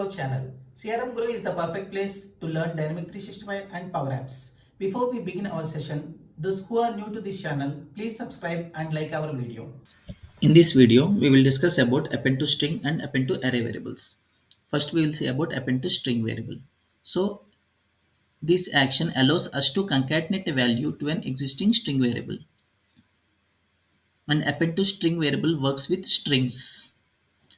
our channel. CRM Guru is the perfect place to learn Dynamic 365 and Power Apps. Before we begin our session, those who are new to this channel, please subscribe and like our video. In this video, we will discuss about append to string and append to array variables. First, we will see about append to string variable. So, this action allows us to concatenate a value to an existing string variable. And append to string variable works with strings.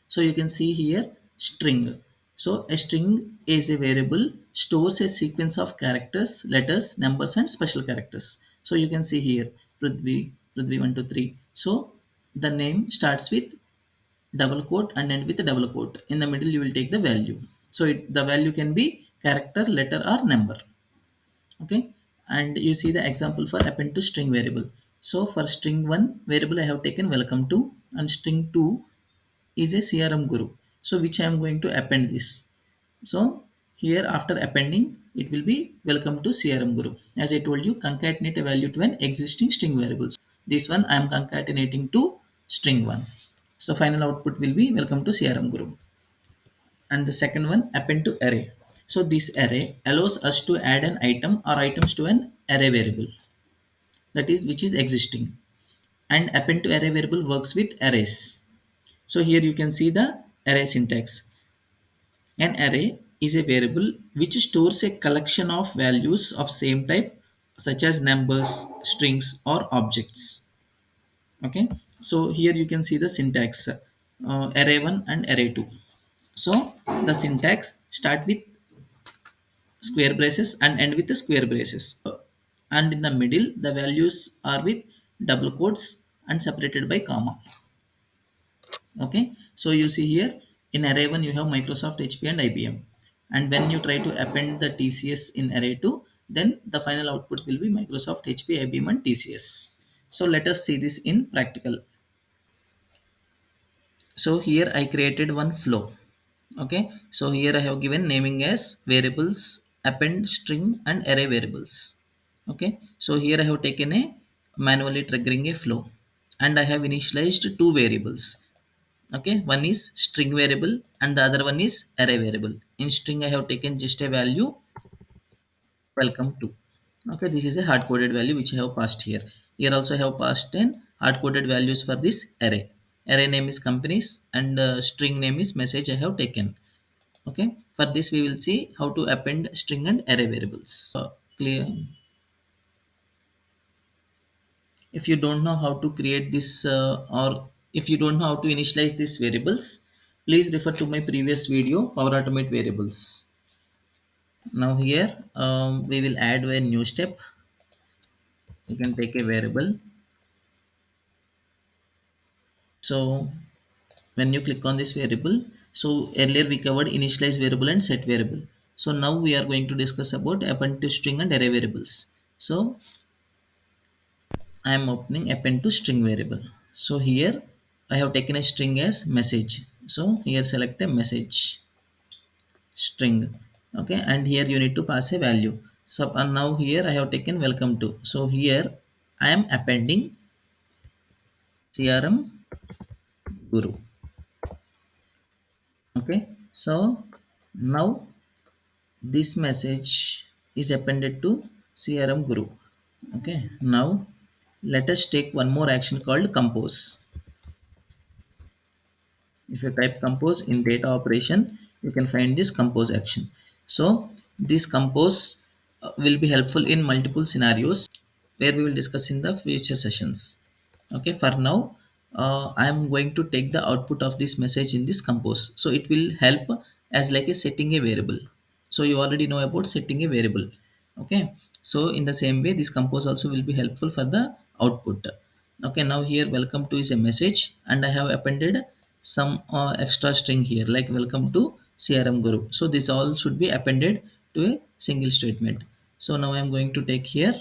So you can see here string. So a string is a variable stores a sequence of characters, letters, numbers, and special characters. So you can see here Prithvi 1 2 3. So the name starts with double quote and end with a double quote. In the middle, you will take the value. So the value can be character, letter, or number. Okay, and you see the example for append to string variable. So for string 1 variable, I have taken welcome to, and string 2 is a CRM guru, so which I am going to append this. So here after appending, it will be welcome to CRM guru. As I told you, concatenate a value to an existing string variable. This one I am concatenating to string 1. So final output will be welcome to CRM guru. And the second one, append to array. So this array allows us to add an item or items to an array variable, that is which is existing. And append to array variable works with arrays. So here you can see the array syntax. An array is a variable which stores a collection of values of same type, such as numbers, strings, or objects. Okay, so here you can see the syntax, array 1 and array 2. So the syntax start with square braces and end with the square braces. And in the middle, the values are with double quotes and separated by comma. Okay, so you see here in array 1 you have Microsoft, HP, and IBM. And when you try to append the TCS in array 2, then the final output will be Microsoft, HP, IBM, and TCS. So let us see this in practical. So here I created one flow. Okay, so here I have given naming as variables, append, string, and array variables. Okay, so here I have taken a manually triggering a flow, and I have initialized two variables. Okay, one is string variable and the other one is array variable. In string I have taken just a value welcome to. Okay, this is a hard coded value which I have passed here. Here also I have passed in hard coded values for this array. Array name is companies, and string name is message I have taken. Okay, for this we will see how to append string and array variables. Clear? If you don't know how to create this, or if you don't know how to initialize these variables, please refer to my previous video, Power Automate Variables. Now here we will add a new step. You can take a variable. So when you click on this variable, so earlier we covered initialize variable and set variable. So now we are going to discuss about append to string and array variables. So I am opening append to string variable. So here I have taken a string as message. So here select a message string. Okay, and here you need to pass a value. So and now here I have taken welcome to. So here I am appending CRM guru. Okay, so now this message is appended to CRM guru. Okay, now let us take one more action called compose. If you type compose in data operation, you can find this compose action. So this compose will be helpful in multiple scenarios where we will discuss in the future sessions. Okay, for now I am going to take the output of this message in this compose. So it will help as like a setting a variable. So you already know about setting a variable. Okay, so in the same way, this compose also will be helpful for the output. Okay, now here welcome to is a message, and I have appended some extra string here like welcome to CRM guru. So this all should be appended to a single statement. So now I am going to take here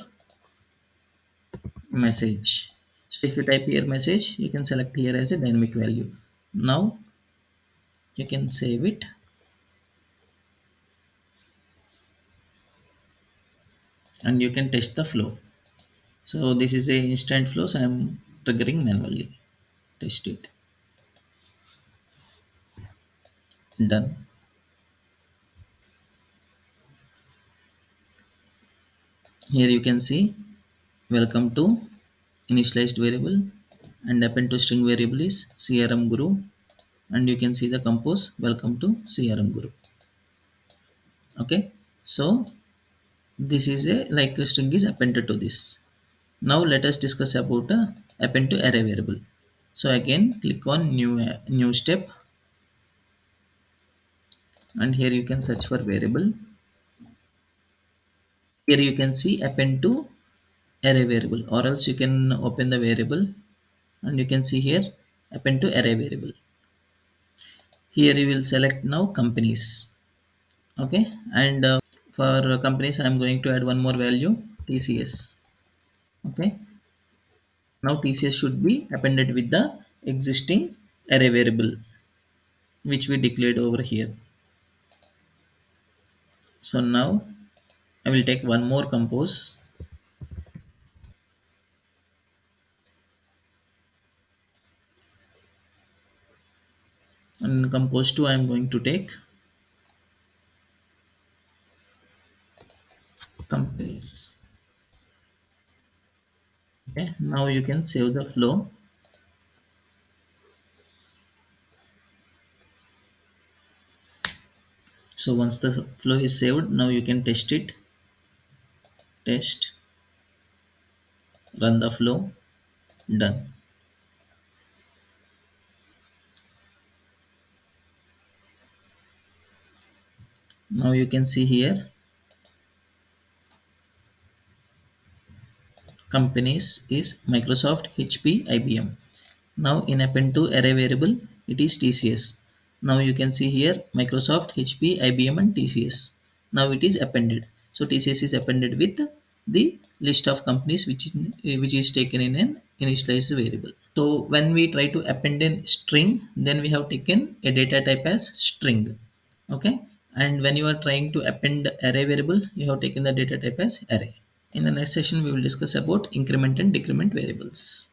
message. So if you type here message, you can select here as a dynamic value. Now you can save it, and you can test the flow. So this is a instant flow, so I am triggering manually. Test it. Done. Here you can see welcome to initialized variable, and append to string variable is crm guru, and you can see the compose welcome to crm guru. Okay, so this is a like a string is appended to this. Now let us discuss about append to array variable. So again click on new step, and here you can search for variable. Here you can see append to array variable, or else you can open the variable and you can see here append to array variable. Here you will select now companies. Okay, and for companies I am going to add one more value, tcs. Okay, now tcs should be appended with the existing array variable which we declared over here. So now I will take one more compose, and compose 2 I am going to take companies. Okay, now you can save the flow. So once the flow is saved, now you can test it. Test, run the flow, done. Now you can see here companies is Microsoft, HP, IBM. Now in append to array variable, it is TCS. Now you can see here Microsoft, HP, IBM and TCS. Now it is appended. So TCS is appended with the list of companies which is taken in an initialized variable. So when we try to append a string, then we have taken a data type as string. Okay. And when you are trying to append array variable, you have taken the data type as array. In the next session, we will discuss about increment and decrement variables.